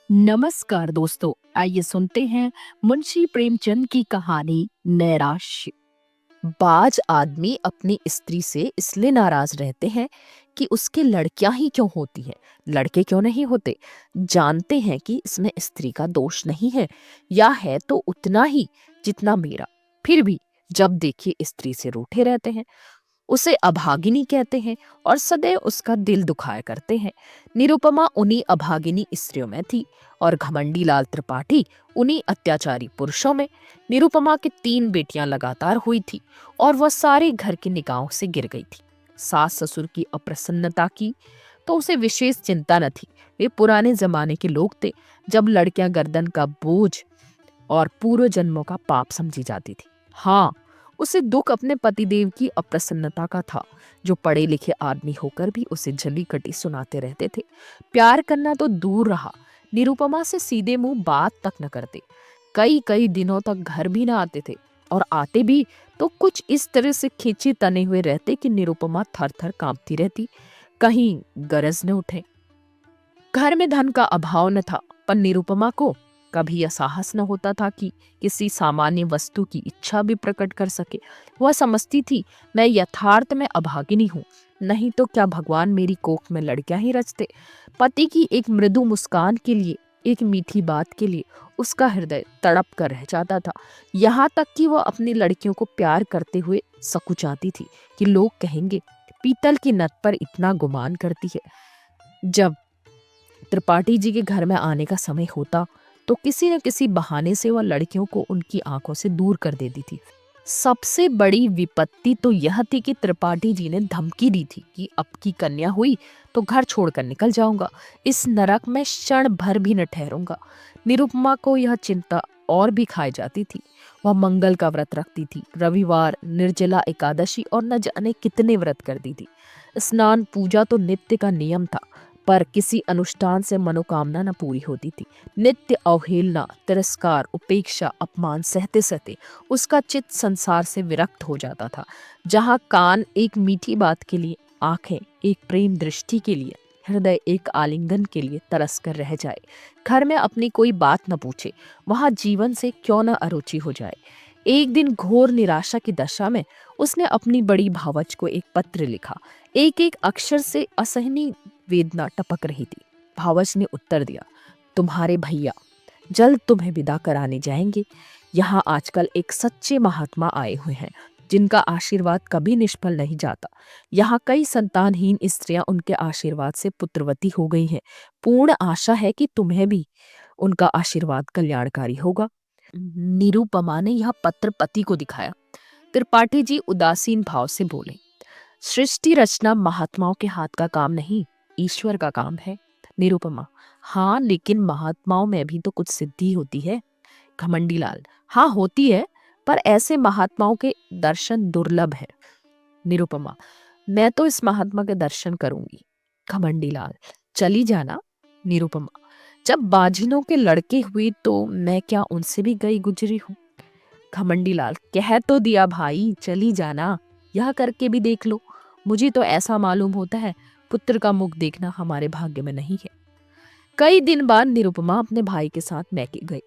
नमस्कार दोस्तों, आइए सुनते हैं मुंशी प्रेमचंद की कहानी नैराश्य। बाज आदमी अपनी स्त्री से इसलिए नाराज रहते हैं कि उसके लड़कियां ही क्यों होती हैं, लड़के क्यों नहीं होते। जानते हैं कि इसमें स्त्री का दोष नहीं है, या है तो उतना ही जितना मेरा। फिर भी जब देखिए स्त्री से रूठे रहते हैं, उसे अभागिनी कहते हैं और सदैव उसका दिल दुखाया करते हैं। निरुपमा उन्हीं अभागिनी स्त्रियों में थी और घमंडी लाल त्रिपाठी उन्हीं अत्याचारी पुरुषों में। निरुपमा की 3 बेटियां लगातार हुई थी और वह सारे घर की निगाहों से गिर गई थी। सास ससुर की अप्रसन्नता की तो उसे विशेष चिंता न थी। वे पुराने जमाने के लोग थे, जब लड़कियां गर्दन का बोझ और पूर्व जन्मों का पाप समझी जाती थी। हाँ, उसे दुख अपने पतिदेव की अप्रसन्नता का था, जो पढ़े लिखे आदमी होकर भी उसे जली कटी सुनाते रहते थे। प्यार करना तो दूर रहा, निरुपमा से सीधे मुंह बात तक न करते। कई कई दिनों तक घर भी न आते थे, और आते भी तो कुछ इस तरह से खींचे तने हुए रहते कि निरुपमा थर थर कांपती रहती, कहीं गरज न उठे। घर में धन का अभाव न था, पर निरुपमा को कभी यह साहस न होता था कि किसी सामान्य वस्तु की इच्छा भी प्रकट कर सके। वह समझती थी, मैं यथार्थ में अभागिनी हूँ, नहीं तो क्या भगवान मेरी कोख में लड़कियां ही रचते। पति की एक मृदु मुस्कान के लिए, एक मीठी बात के लिए उसका हृदय तड़प कर रह जाता था। यहाँ तक कि वह अपनी लड़कियों को प्यार करते हुए सकुचाती थी कि लोग कहेंगे, पीतल की नत पर इतना गुमान करती है। जब त्रिपाठी जी के घर में आने का समय होता, तो किसी न किसी बहाने से वह लड़कियों को उनकी आंखों से दूर कर देती थी। सबसे बड़ी विपत्ति तो यह थी कि त्रिपाठी जी ने धमकी दी थी कि अब की कन्या हुई तो घर छोड़कर निकल जाऊंगा, इस नरक में क्षण भर भी न ठहरूंगा। निरुपमा को यह चिंता और भी खाई जाती थी। वह मंगल का व्रत रखती थी, रविवार, निर्जला एकादशी और न जाने कितने व्रत करती थी। स्नान पूजा तो नित्य का नियम था, पर किसी अनुष्ठान से मनोकामना न पूरी होती थी। नित्य अवहेलना, तिरस्कार, उपेक्षा, अपमान सहते सहते उसका चित्त संसार से विरक्त हो जाता था। जहाँ कान एक मीठी बात के लिए, आंखें एक प्रेम दृष्टि के लिए, हृदय एक आलिंगन के लिए तरस कर रह जाए, घर में अपनी कोई बात न पूछे, वहां जीवन से क्यों न अरुचि हो जाए। एक दिन घोर निराशा की दशा में उसने अपनी बड़ी भावज को एक पत्र लिखा। एक एक अक्षर से असहनीय वेदना टपक रही थी। भावज ने उत्तर दिया, तुम्हारे भैया जल्द तुम्हें विदा कराने जाएंगे। यहाँ आजकल एक सच्चे महात्मा आए हुए हैं, जिनका आशीर्वाद कभी निष्फल नहीं जाता। यहाँ कई संतानहीन स्त्रियां उनके आशीर्वाद से पुत्रवती हो गई हैं। पूर्ण आशा है कि तुम्हें भी उनका आशीर्वाद कल्याणकारी होगा। निरुपमा ने यह पत्र पति को दिखाया। त्रिपाठी जी उदासीन भाव से बोले, सृष्टि रचना महात्माओं के हाथ का काम नहीं, ईश्वर का काम है। निरुपमा, हाँ, लेकिन महात्माओं में भी तो कुछ सिद्धि होती है। घमंडी लाल, हाँ होती है, पर ऐसे महात्माओं के दर्शन दुर्लभ है। निरुपमा, मैं तो इस महात्मा के दर्शन करूंगी। घमंडी लाल, चली जाना। निरुपमा, जब बाझिनों के लड़के हुए तो मैं क्या उनसे भी गई गुजरी हूँ। घमंडी लाल, कह तो दिया भाई, चली जाना, यह करके भी देख लो। मुझे तो ऐसा मालूम होता है, पुत्र का मुख देखना हमारे भाग्य में नहीं है। कई दिन बाद निरुपमा अपने भाई के साथ मैके गई।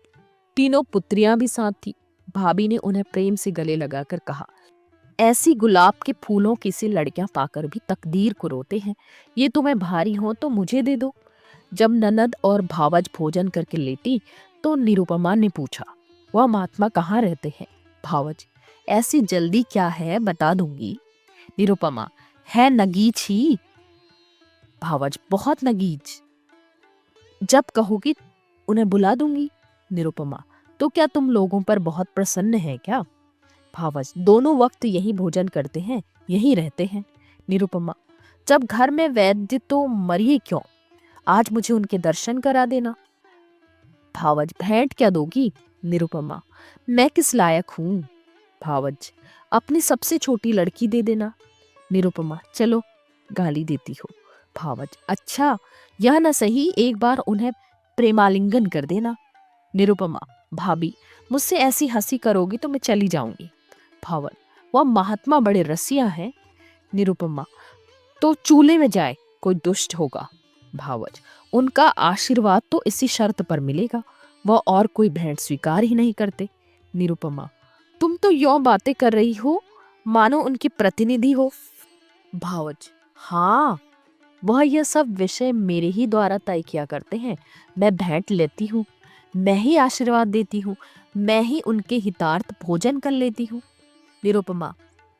तीनों पुत्रियां भी साथ थी। भाभी ने उन्हें प्रेम से गले लगाकर कहा, ऐसी गुलाब के फूलों की सी लड़कियां पाकर भी तकदीर को रोते हैं। ये तुम्हें भारी हो तो मुझे दे दो। जब ननद और भावज भोजन करके लेटी, तो निरुपमा ने पूछा, वह महात्मा कहाँ रहते हैं। भावज, ऐसी जल्दी क्या है, बता दूंगी। निरुपमा, है नगीच ही। भावज, बहुत नगीच। जब कहोगी उन्हें बुला दूंगी। निरुपमा, तो क्या तुम लोगों पर बहुत प्रसन्न है क्या। भावज, दोनों वक्त यही भोजन करते हैं, यही रहते हैं। निरुपमा, जब घर में वैद्य तो मरिए क्यों, आज मुझे उनके दर्शन करा देना। भावज, भेंट क्या दोगी। निरुपमा, मैं किस लायक हूँ। भावज, अपनी सबसे छोटी लड़की दे देना। निरुपमा, चलो, गाली देती हो। भावज, अच्छा, यह न सही, एक बार उन्हें प्रेमालिंगन कर देना। निरुपमा, भाभी, मुझसे ऐसी हंसी करोगी तो मैं चली जाऊंगी। भावज, वह महात्मा बड़े रसिया है। निरुपमा, तो चूल्हे में जाए, कोई दुष्ट होगा। भावज, उनका आशीर्वाद तो इसी शर्त पर मिलेगा, वह और कोई भेंट स्वीकार ही नहीं करते। निरुपमा, तुम तो यों बातें कर रही हो मानो उनकी प्रतिनिधि हो। भावज, हाँ, वह यह सब विषय मेरे ही द्वारा तय किया करते हैं। मैं भेंट लेती हूँ, मैं ही आशीर्वाद देती हूँ, मैं ही उनके हितार्थ भोजन कर लेती हूँ। निरुपमा,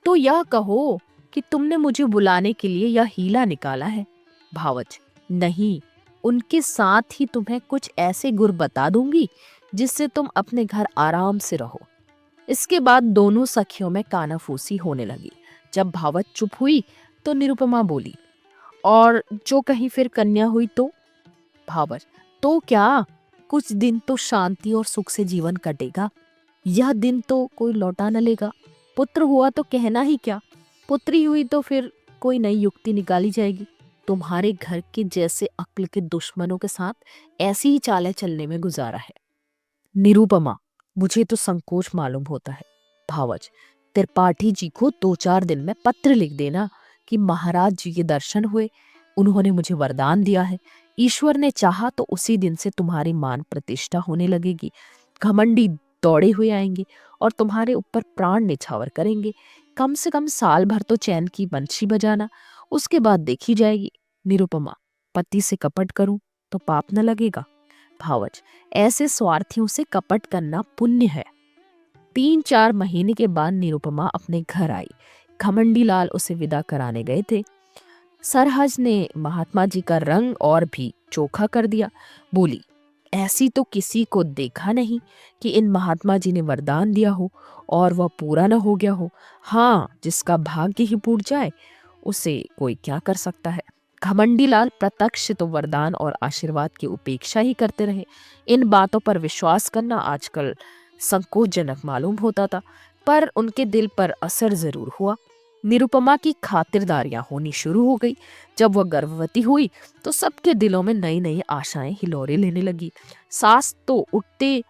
तो यह कहो कि तुमने मुझे बुलाने के लिए यह हीला निकाला है। भावज, नहीं, उनके साथ ही तुम्हें कुछ ऐसे गुर बता दूंगी जिससे तुम अपने घर आराम से रहो। इसके बाद दोनों सखियों में कानाफूसी होने लगी। जब भावज चुप हुई तो निरुपमा बोली, और जो कहीं फिर कन्या हुई तो? भावज, तो क्या, कुछ दिन तो शांति और सुख से जीवन कटेगा। यह दिन तो कोई लौटा न लेगा। पुत्र हुआ तो कहना ही क्या, पुत्री हुई तो फिर कोई नई युक्ति निकाली जाएगी। तुम्हारे घर के जैसे अक्ल के दुश्मनों के साथ ऐसी ही चालें चलने में गुजारा है। निरुपमा, मुझे तो संकोच मालूम होता है। भावज, त्रिपाठी जी को 2-4 दिन में पत्र लिख देना कि महाराज जी के दर्शन हुए, उन्होंने मुझे वरदान दिया है, ईश्वर ने चाहा तो उसी दिन से तुम्हारी मान प्रतिष्ठा होने लगेगी। घमंडी दौड़े हुए आएंगे और तुम्हारे ऊपर प्राण निछावर करेंगे। कम से कम साल भर तो चैन की बंशी बजाना, उसके बाद देखी जाएगी। निरुपमा, पति से कपट करूं तो पाप न लगेगा? भावज, ऐसे स्वार्थियों से कपट करना पुण्य है। 3-4 महीने के बाद निरुपमा अपने घर आई। घमंडी लाल उसे विदा कराने गए थे। सरहज ने महात्मा जी का रंग और भी चोखा कर दिया। बोली, ऐसी तो किसी को देखा नहीं कि इन महात्मा जी ने वरदान दिया हो और वह पूरा न हो गया हो। हाँ, जिसका भाग्य ही फूट जाए उसे कोई क्या कर सकता है। घमंडी लाल प्रत्यक्ष तो वरदान और आशीर्वाद की उपेक्षा ही करते रहे। इन बातों पर विश्वास करना आजकल संकोचजनक मालूम होता था, पर उनके दिल पर असर जरूर हुआ। निरुपमा की खातिरदारियां होनी शुरू हो गई। जब वह गर्भवती हुई तो सबके दिलों में नई नई आशाएं हिलोरे लेने लगी। सास तो उठते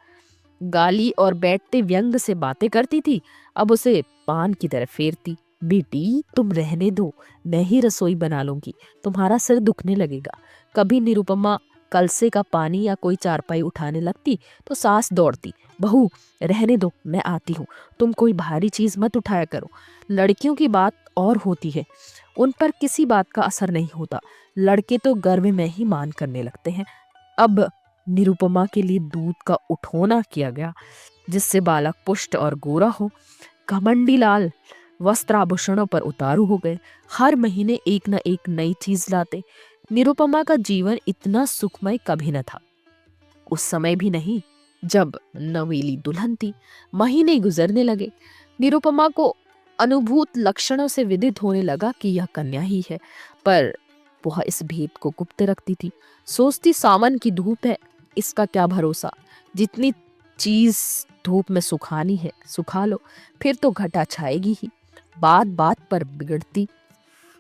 गाली और बैठते व्यंग से बातें करती थी, अब उसे पान की तरफ फेरती। बेटी, तुम रहने दो, मैं ही रसोई बना लूंगी, तुम्हारा सिर दुखने लगेगा। कभी निरुपमा कलसे का पानी या कोई चारपाई उठाने लगती तो सास दौड़ती, बहू रहने दो, मैं आती हूँ, तुम कोई भारी चीज मत उठाया करो। लड़कियों की बात और होती है, उन पर किसी बात का असर नहीं होता। लड़के तो गर्भ में ही मान करने लगते हैं। अब निरुपमा के लिए दूध का उठोना किया गया जिससे बालक पुष्ट और गोरा हो। घमंडी लाल वस्त्राभूषणों पर उतारू हो गए, हर महीने एक न एक नई चीज लाते। निरुपमा का जीवन इतना सुखमय कभी न था। उस समय भी नहीं जब नवेली दुल्हन थी। महीने गुजरने लगे, निरुपमा को अनुभूत लक्षणों से विदित होने लगा कि यह कन्या ही है, पर वह इस भेद को गुप्त रखती थी। सोचती, सावन की धूप है, इसका क्या भरोसा, जितनी चीज धूप में सुखानी है सुखा लो, फिर तो घटा छाएगी ही। बात बात पर बिगड़ती।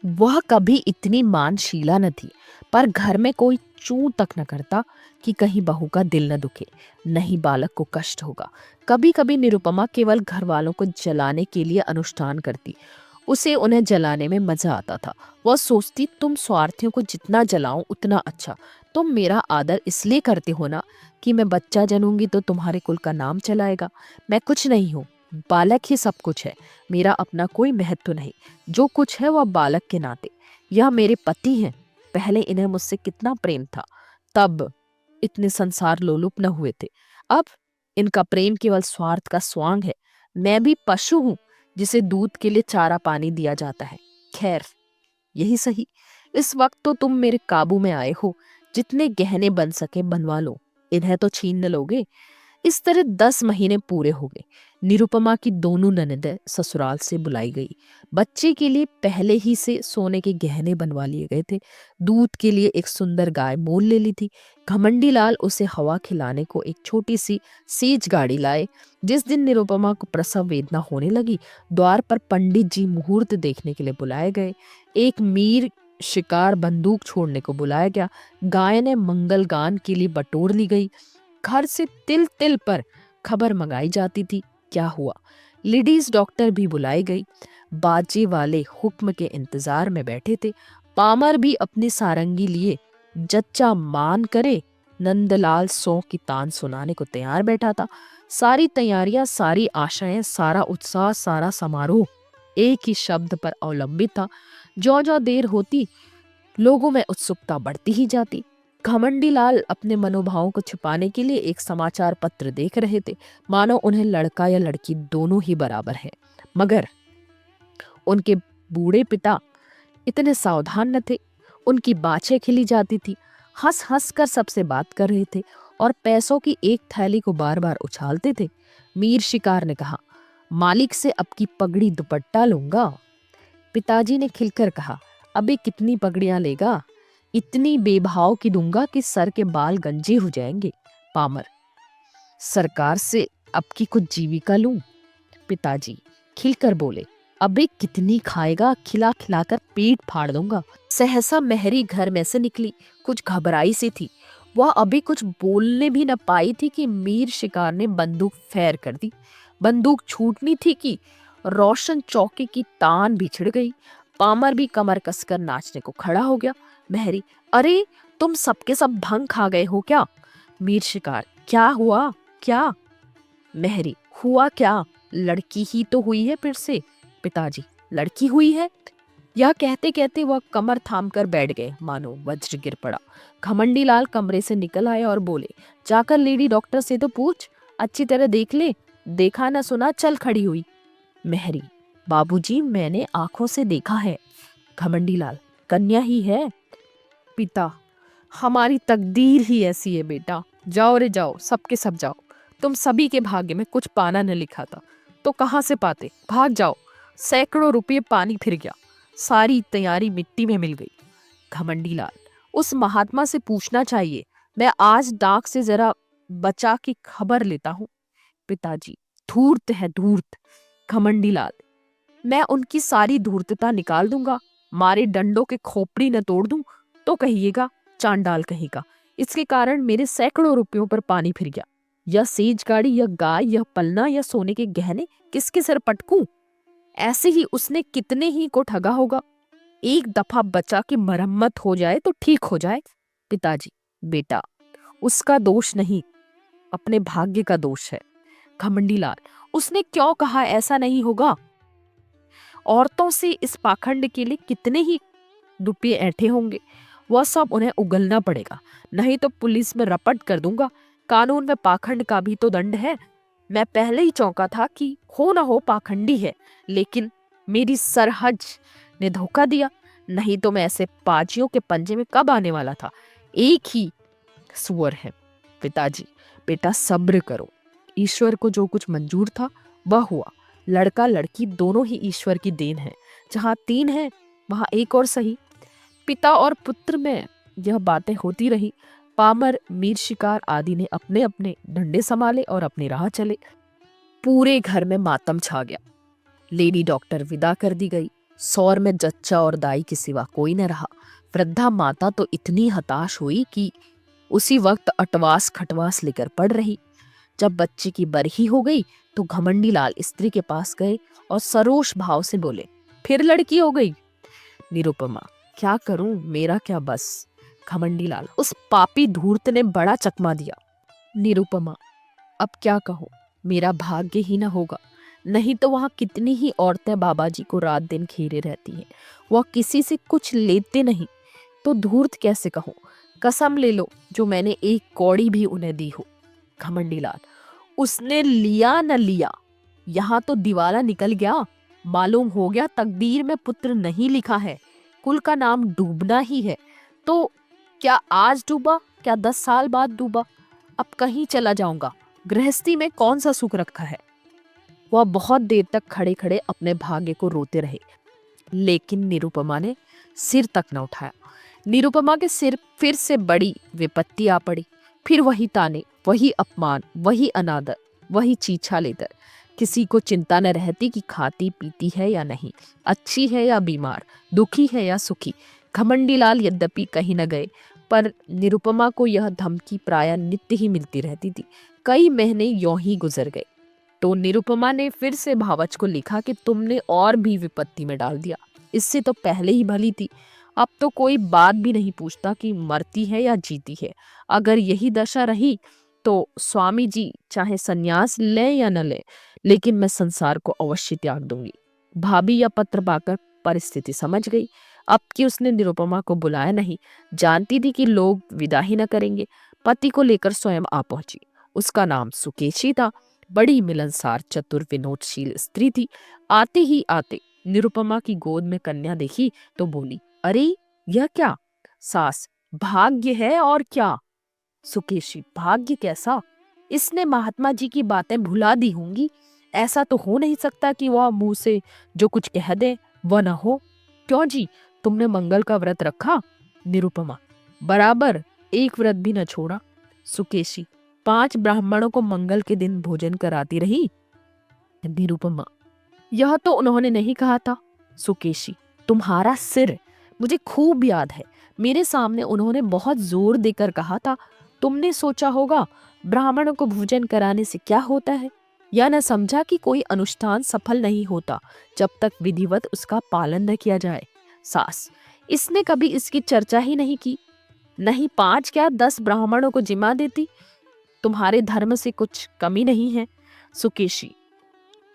वह कभी इतनी मानशीला न थी, पर घर में कोई चूं तक न करता कि कहीं बहू का दिल न दुखे, नहीं बालक को कष्ट होगा। कभी कभी निरुपमा केवल घर वालों को जलाने के लिए अनुष्ठान करती, उसे उन्हें जलाने में मजा आता था। वह सोचती, तुम स्वार्थियों को जितना जलाऊं उतना अच्छा। तुम मेरा आदर इसलिए करते हो ना कि मैं बच्चा जनूंगी तो तुम्हारे कुल का नाम चलाएगा। मैं कुछ नहीं हूँ, बालक ही सब कुछ है। मेरा अपना कोई महत्व नहीं, जो कुछ है वह बालक के नाते। यह मेरे पति हैं, पहले इन्हें मुझसे कितना प्रेम था, तब इतने संसार लोलुप न हुए थे। अब इनका प्रेम केवल स्वार्थ का स्वांग है। मैं भी पशु हूं जिसे दूध के लिए चारा पानी दिया जाता है। खैर, यही सही, इस वक्त तो तुम मेरे काबू में आए हो, जितने गहने बन सके बनवा लो, इन्हें तो छीन न लोगे। इस तरह 10 महीने पूरे हो गए। निरुपमा की दोनों ननदें ससुराल से बुलाई गई। बच्चे के लिए पहले ही से सोने के गहने बनवा लिए गए थे। दूध के लिए एक सुंदर गाय मोल ले ली थी। घमंडी लाल उसे हवा खिलाने को एक छोटी सी सेज गाड़ी लाए। जिस दिन निरुपमा को प्रसव वेदना होने लगी, द्वार पर पंडित जी मुहूर्त देखने के लिए बुलाए गए। एक मीर शिकार बंदूक छोड़ने को बुलाया गया। गाय ने मंगल गान के लिए बटोर ली गई। घर से तिल तिल पर खबर मंगाई जाती थी। क्या हुआ? लेडीज डॉक्टर भी बुलाई गई। बाजे वाले हुक्म के इंतजार में बैठे थे। पामर भी अपनी सारंगी लिए जच्चा मान करे, नंदलाल 100 की तान सुनाने को तैयार बैठा था। सारी तैयारियां, सारी आशाएं, सारा उत्साह, सारा समारोह एक ही शब्द पर अवलंबित था। ज्यों ज्यों देर होती, लोगों में उत्सुकता बढ़ती ही जाती। घमंडी लाल अपने मनोभावों को छिपाने के लिए एक समाचार पत्र देख रहे थे, मानो उन्हें लड़का या लड़की दोनों ही बराबर है। मगर उनके बूढ़े पिता इतने सावधान न थे। उनकी बाछें खिली जाती थी, हंस हंस कर सबसे बात कर रहे थे और पैसों की एक थैली को बार बार उछालते थे। मीर शिकार ने कहा, मालिक से अब की पगड़ी दुपट्टा लूंगा। पिताजी ने खिलकर कहा, अबे कितनी पगड़ियां लेगा? इतनी बेभाव की दूंगा कि सर के बाल गंजे हो जाएंगे। पामर, सरकार से अब की कुछ जीविका लूं। पिताजी खिलकर बोले, अबे कितनी खाएगा? खिला खिलाकर पेट फाड़ दूंगा। सहसा मेहरी घर में से निकली, कुछ घबराई सी थी। वह अभी कुछ बोलने भी न पाई थी कि मीर शिकार ने बंदूक फैर कर दी। बंदूक छूटनी थी कि रोशन चौके की तान भी छिड़ गई। पामर भी कमर कसकर नाचने को खड़ा हो गया। मेहरी, अरे तुम सबके सब भंग खा गए हो क्या? मीर शिकार, क्या हुआ? क्या? मेहरी, हुआ क्या? लड़की ही तो हुई है फिर से। पिताजी, लड़की हुई है? यह कहते कहते वह कमर थाम कर बैठ गए, मानो वज्र गिर पड़ा। घमंडी लाल कमरे से निकल आए और बोले, जाकर लेडी डॉक्टर से तो पूछ, अच्छी तरह देख ले। देखा न सुना चल खड़ी हुई। मेहरी, बाबूजी मैंने आंखों से देखा है। घमंडी लाल, कन्या ही है। पिता, हमारी तकदीर ही ऐसी है बेटा। जाओ रे जाओ, सबके सब जाओ। तुम सभी के भाग्य में कुछ पाना न लिखा था तो कहां से पाते? भाग जाओ। सैकड़ों रुपये पानी फिर गया, सारी तैयारी मिट्टी में मिल गई। घमंडी लाल, उस महात्मा से पूछना चाहिए। मैं आज डाक से जरा बचा की खबर लेता हूँ। पिताजी, धूर्त है धूर्त। घमंडी लाल, मैं उनकी सारी धूर्तता निकाल दूंगा। मारे डंडों के खोपड़ी न तोड़ दूं तो कहिएगा चांडाल कहेगा। इसके कारण मेरे सैकड़ों रुपयों पर पानी फिर गया। यह सेज गाड़ी, यह गाय, यह पलना, यह सोने के गहने किसके सिर पटकूं? ऐसे ही उसने कितने ही को ठगा होगा। एक दफा बचा की मरम्मत हो जाए तो ठीक हो जाए। पिताजी, बेटा उसका दोष नहीं, अपने भाग्य का दोष है। घमंडी लाल, उसने क्यों कहा ऐसा नहीं होगा? औरतों से इस पाखंड के लिए कितने ही रुपये ऐंठे होंगे। वह सब उन्हें उगलना पड़ेगा, नहीं तो पुलिस में रपट कर दूंगा। कानून में पाखंड का भी तो दंड है। मैं पहले ही चौंका था कि हो ना हो पाखंडी है, लेकिन मेरी सरहज ने धोखा दिया। नहीं तो मैं ऐसे पाजियों के पंजे में कब आने वाला था। एक ही सुअर है। पिताजी, बेटा सब्र करो। ईश्वर को जो कुछ मंजूर था वह हुआ। लड़का लड़की दोनों ही ईश्वर की देन है। जहाँ 3 है वहाँ एक और सही। पिता और पुत्र में यह बातें होती रही। पामर, मीर शिकार आदि ने अपने अपने डंडे संभाले और अपनी राह चले। पूरे घर में मातम छा गया। लेडी डॉक्टर विदा कर दी गई। सौर में जच्चा और दाई के सिवा कोई न रहा। वृद्धा माता तो इतनी हताश हुई कि उसी वक्त अटवास खटवास लेकर पड़ रही। जब बच्चे की बरही हो गई तो घमंडी लाल स्त्री के पास गए और सरोष भाव से बोले, फिर लड़की हो गई? निरुपमा, क्या करूं, मेरा क्या बस। घमंडी लाल, उस पापी धूर्त ने बड़ा चकमा दिया। निरुपमा, अब क्या कहो, मेरा भाग्य ही न होगा। नहीं तो वहां कितनी ही औरतें बाबा जी को रात दिन घेरे रहती हैं। वह किसी से कुछ लेते नहीं तो धूर्त कैसे कहो। कसम ले लो जो मैंने एक कौड़ी भी उन्हें दी हो। घमंडी लाल, उसने लिया न लिया, यहाँ तो दिवाला निकल गया। मालूम हो गया तकदीर में पुत्र नहीं लिखा है। कुल का नाम डूबना ही है। तो क्या आज डूबा, क्या 10 साल बाद डूबा, अब कहीं चला जाऊंगा। गृहस्थी में कौन सा सुख रखा है। वह बहुत देर तक खड़े खड़े अपने भाग्य को रोते रहे, लेकिन निरुपमा ने सिर तक न उठाया। निरुपमा के सिर फिर से बड़ी विपत्ति आ पड़ी। फिर वही ताने, वही अपमान, वही अनादर, वही चीछा लेकर। किसी को चिंता न रहती कि खाती पीती है या नहीं, अच्छी है या बीमार, दुखी है या सुखी। घमंडी लाल यद्यपि कहीं न गए, पर निरुपमा को यह धमकी प्राय नित्य ही मिलती रहती थी। कई महीने यों ही गुजर गए तो निरुपमा ने फिर से भावच को लिखा कि तुमने और भी विपत्ति में डाल दिया। इससे तो पहले ही भली थी। अब तो कोई बात भी नहीं पूछता कि मरती है या जीती है। अगर यही दशा रही तो स्वामी जी चाहे संन्यास ले या न ले, लेकिन मैं संसार को अवश्य त्याग दूंगी। भाभी या पत्र पाकर परिस्थिति समझ गई। अब कि उसने निरुपमा को बुलाया नहीं, जानती थी कि लोग विदा ही न करेंगे, पति को लेकर स्वयं आ पहुंची। उसका नाम सुकेशी था। बड़ी मिलनसार, चतुर, विनोदशील स्त्री थी। आते ही आते निरुपमा की गोद में कन्या देखी तो बोली, अरे यह क्या? सास, भाग्य है और क्या। सुकेशी, भाग्य कैसा? इसने महात्मा जी की बातें भुला दी होंगी। ऐसा तो हो नहीं सकता कि वह मुंह से जो कुछ कह दे वह न हो। क्यों जी, तुमने मंगल का व्रत रखा? निरुपमा, बराबर, एक व्रत भी न छोड़ा। सुकेशी, 5 ब्राह्मणों को मंगल के दिन भोजन कराती रही। निरुपमा, यह तो उन्होंने नहीं कहा था। सुकेशी, तुम्हारा सिर, मुझे खूब याद है। मेरे सामने उन्होंने बहुत जोर देकर कहा था। तुमने सोचा होगा ब्राह्मणों को भोजन कराने से क्या होता है, या न समझा कि कोई अनुष्ठान सफल नहीं होता जब तक विधिवत उसका पालन न किया जाए। सास, इसने कभी इसकी चर्चा ही नहीं की। नहीं 5 क्या 10 ब्राह्मणों को जिमा देती। तुम्हारे धर्म से कुछ कमी नहीं है। सुकेशी,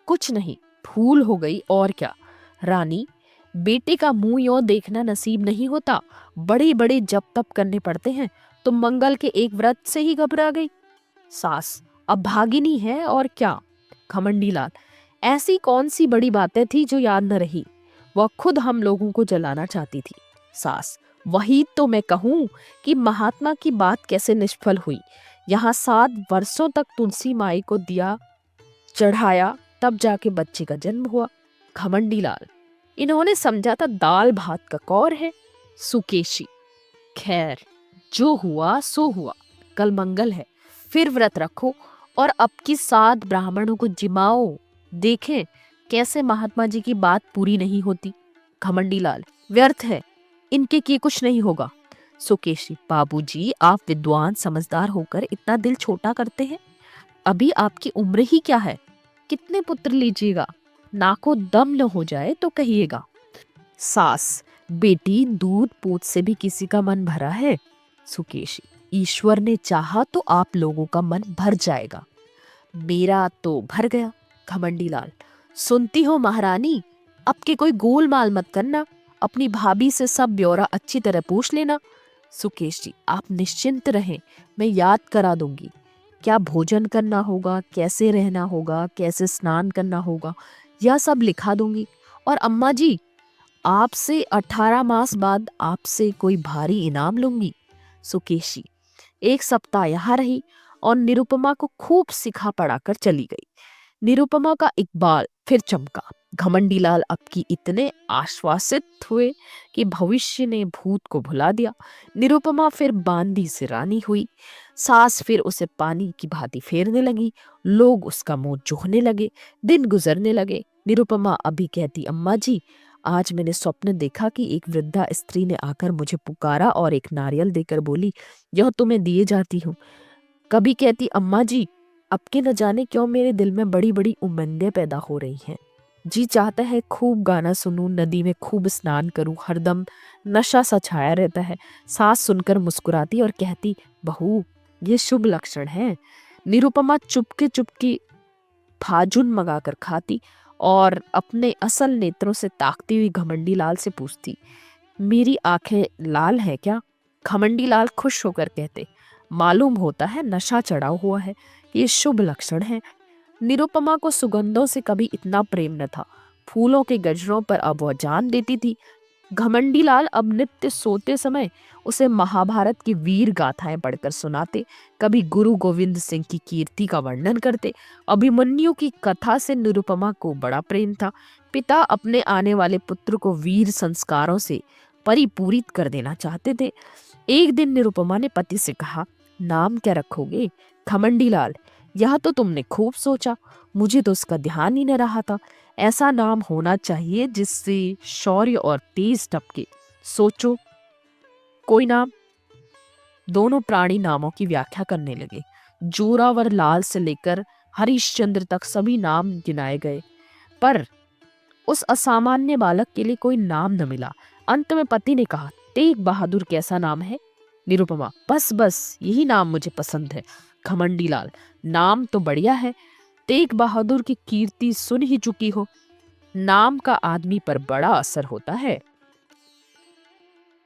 कुछ नहीं, भूल हो गई और क्या। रानी, बेटे का मुंह यों देखना नसीब नहीं होता। बड़े बड़े जप तप करने पड़ते हैं। तुम मंगल के एक व्रत से ही घबरा गई। सास, अब भागिनी है और क्या। घमंडी लाल, ऐसी कौन सी बड़ी बातें थी जो याद न रही? वह खुद हम लोगों को जलाना चाहती थी। सास, वही तो मैं कहूं कि महात्मा की बात कैसे निष्फल हुई। यहाँ 7 वर्षों तक तुलसी माई को दिया चढ़ाया, तब जाके बच्चे का जन्म हुआ। घमंडी लाल, इन्होंने समझा था दाल भात का कौर है। सुकेशी, खैर, जो हुआ सो हुआ। कल मंगल है, फिर व्रत रखो और अब की 7 ब्राह्मणों को जिमाओ। देखें कैसे महात्मा जी की बात पूरी नहीं होती। घमंडी लाल, व्यर्थ है, इनके किए कुछ नहीं होगा। सुकेशी, बाबूजी, आप विद्वान समझदार होकर इतना दिल छोटा करते हैं। अभी आपकी उम्र ही क्या है? कितने पुत्र लीजिएगा? नाको दम न हो जाए तो कहिएगा। सास, बेटी, दूध पूत से भी किसी का मन भरा है। सुकेशी, ईश्वर ने चाहा तो आप लोगों का मन भर जाएगा। मेरा तो भर गया। घमंडी लाल, सुनती हो महारानी, अब के कोई गोलमाल मत करना। अपनी भाभी से सब ब्यौरा अच्छी तरह पूछ लेना। सुकेशी, आप निश्चिंत रहें, मैं याद करा दूंगी। क्या भोजन करना होगा, कैसे रहना होगा, कैसे स्नान करना होगा, यह सब लिखा दूंगी। और अम्मा जी, आपसे 18 मास बाद आपसे कोई भारी इनाम लूंगी। सुकेशी, 1 सप्ताह यहाँ रही और निरुपमा को खूब सिखा पढ़ाकर चली गई। निरुपमा का इकबाल फिर चमका। घमंडी लाल अब की इतने आश्वासित हुए कि भविष्य ने भूत को भुला दिया। निरुपमा फिर बांदी से रानी हुई। सास फिर उसे पानी की भांति फेरने लगी। लोग उसका मुंह जोहने लगे। दिन गुजरने लगे। निरुपमा अभी कहती, अम्मा जी, आज मैंने स्वप्न देखा कि एक वृद्धा स्त्री ने आकर मुझे पुकारा और एक नारियल देकर बोली, यह तुम्हें दिए जाती हूँ। कभी कहती, अम्मा जी, अब के न जाने क्यों मेरे दिल में बड़ी बड़ी उमंगें पैदा हो रही हैं। जी चाहता है खूब गाना सुनूं, नदी में खूब स्नान करूं, हरदम नशा सा छाया रहता है। सास सुनकर मुस्कुराती और कहती, बहू, ये शुभ लक्षण है। निरुपमा चुपके चुपके फाजुन मंगाकर खाती और अपने असल नेत्रों से ताकती हुई घमंडी लाल से पूछती, मेरी आंखें लाल है क्या? घमंडी लाल खुश होकर कहते, मालूम होता है नशा चढ़ा हुआ है, ये शुभ लक्षण है। निरुपमा को सुगंधों से कभी इतना प्रेम न था। फूलों के गजरों पर अब वह जान देती थी। घमंडी लाल अब नित्य सोते समय उसे महाभारत की वीर गाथाएं पढ़कर सुनाते। कभी गुरु गोविंद सिंह की कीर्ति का वर्णन करते। अभिमन्यु की कथा से निरुपमा को बड़ा प्रेम था। पिता अपने आने वाले पुत्र को वीर संस्कारों से परिपूरित कर देना चाहते थे। एक दिन निरुपमा ने पति से कहा, नाम क्या रखोगे? घमंडी लाल, यह तो तुमने खूब सोचा, मुझे तो उसका ध्यान ही न रहा था। ऐसा नाम होना चाहिए जिससे शौर्य और तेज टपके। सोचो कोई नाम। दोनों प्राणी नामों की व्याख्या करने लगे। जोरावर लाल से लेकर हरिश्चंद्र तक सभी नाम गिनाए गए, पर उस असामान्य बालक के लिए कोई नाम न मिला। अंत में पति ने कहा, तेग बहादुर कैसा नाम है? निरुपमा, बस बस यही नाम मुझे पसंद है। घमंडी लाल, नाम तो बढ़िया है। तेग बहादुर की कीर्ति सुन ही चुकी हो। नाम का आदमी पर बड़ा असर होता है।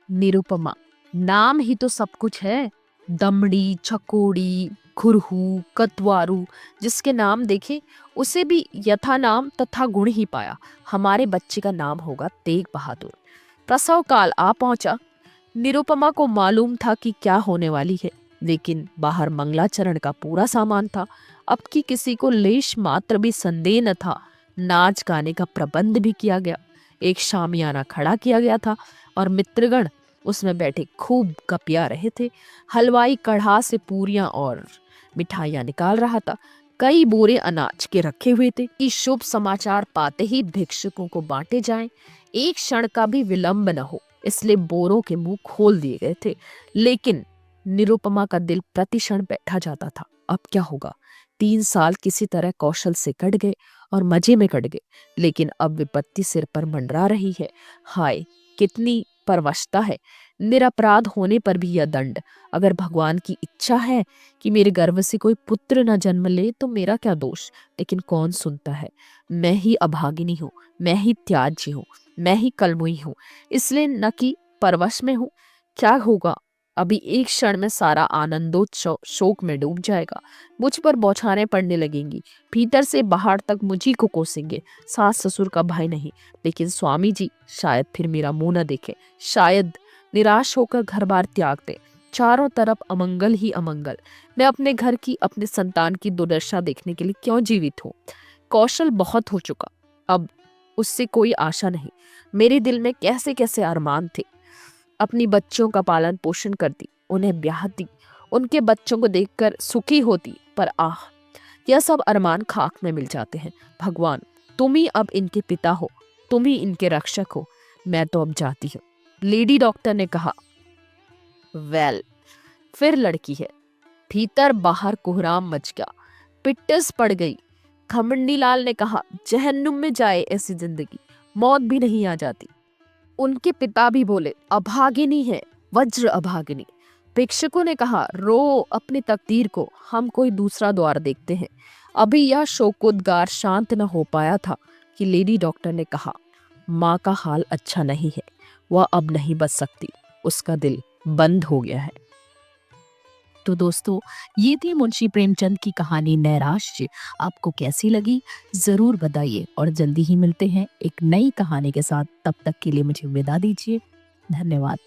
निरुपमा, नाम ही तो सब कुछ है। दमड़ी, छकोड़ी, खुरहू, कतवारू, जिसके नाम देखे उसे भी यथा नाम तथा गुण ही पाया। हमारे बच्चे का नाम होगा तेग बहादुर। प्रसव काल आ पहुंचा। निरुपमा को मालूम था कि क्या होने वाली है, लेकिन बाहर मंगलाचरण का पूरा सामान था। अब की किसी को लेश मात्र भी संदेह न था। नाच गाने का प्रबंध भी किया गया। एक शामियाना खड़ा किया गया था और मित्रगण उसमें बैठे खूब गपिया रहे थे। हलवाई कढ़ा से पूरियां और मिठाइयां निकाल रहा था। कई बोरे अनाज के रखे हुए थे कि शुभ समाचार पाते ही भिक्षुकों को बांटे जाएं। एक क्षण का भी विलंब न हो, इसलिए बोरों के मुंह खोल दिए गए थे। लेकिन निरुपमा का दिल प्रतिक्षण बैठा जाता था। अब क्या होगा? 3 साल किसी तरह कौशल से कट गए और मजे में कट गए, लेकिन अब विपत्ति सिर पर मंडरा रही है। हाय, कितनी परवशता है! निरपराध होने पर भी यह दंड। अगर भगवान की इच्छा है कि मेरे गर्भ से कोई पुत्र न जन्म ले तो मेरा क्या दोष? लेकिन कौन सुनता है? मैं ही अभागिनी हूँ, मैं ही त्याज्य हूँ, मैं ही कलमुई हूँ, इसलिए न कि परवश में हूँ। क्या होगा? अभी एक क्षण में सारा आनंदोत्सव शोक में डूब जाएगा। मुझ पर बौछारें पड़ने लगेंगी। भीतर से बाहर तक मुझी को कोसेंगे। सास ससुर का भय नहीं, लेकिन स्वामी जी शायद फिर मेरा मुंह न देखे, शायद निराश होकर घर बार त्याग दे। चारों तरफ अमंगल ही अमंगल। मैं अपने घर की, अपने संतान की दुर्दशा देखने के लिए क्यों जीवित हूँ? कौशल बहुत हो चुका, अब उससे कोई आशा नहीं। मेरे दिल में कैसे कैसे अरमान थे। अपनी बच्चों का पालन पोषण करती, उन्हें ब्याहती, उनके बच्चों को देखकर सुखी होती, पर आह, यह सब अरमान खाक में मिल जाते हैं। भगवान, तुम ही अब इनके पिता हो, तुम ही इनके रक्षक हो। मैं तो अब जाती हूँ। लेडी डॉक्टर ने कहा। वेल, फिर लड़की है। भीतर बाहर कोहराम मच गया। पिट्टस पड़ गई। खमंडी लाल ने कहा, जहन्नुम में जाए ऐसी जिंदगी, मौत भी नहीं आ जाती। उनके पिता भी बोले, अभागिनी है, वज्र अभागिनी। भिक्षुकों ने कहा, रो अपनी तकदीर को, हम कोई दूसरा द्वार देखते हैं। अभी यह शोकोद्गार शांत न हो पाया था कि लेडी डॉक्टर ने कहा, माँ का हाल अच्छा नहीं है, वह अब नहीं बच सकती, उसका दिल बंद हो गया है। तो दोस्तों, ये थी मुंशी प्रेमचंद की कहानी नैराश्य। आपको कैसी लगी जरूर बताइए, और जल्दी ही मिलते हैं एक नई कहानी के साथ। तब तक के लिए मुझे विदा दीजिए। धन्यवाद।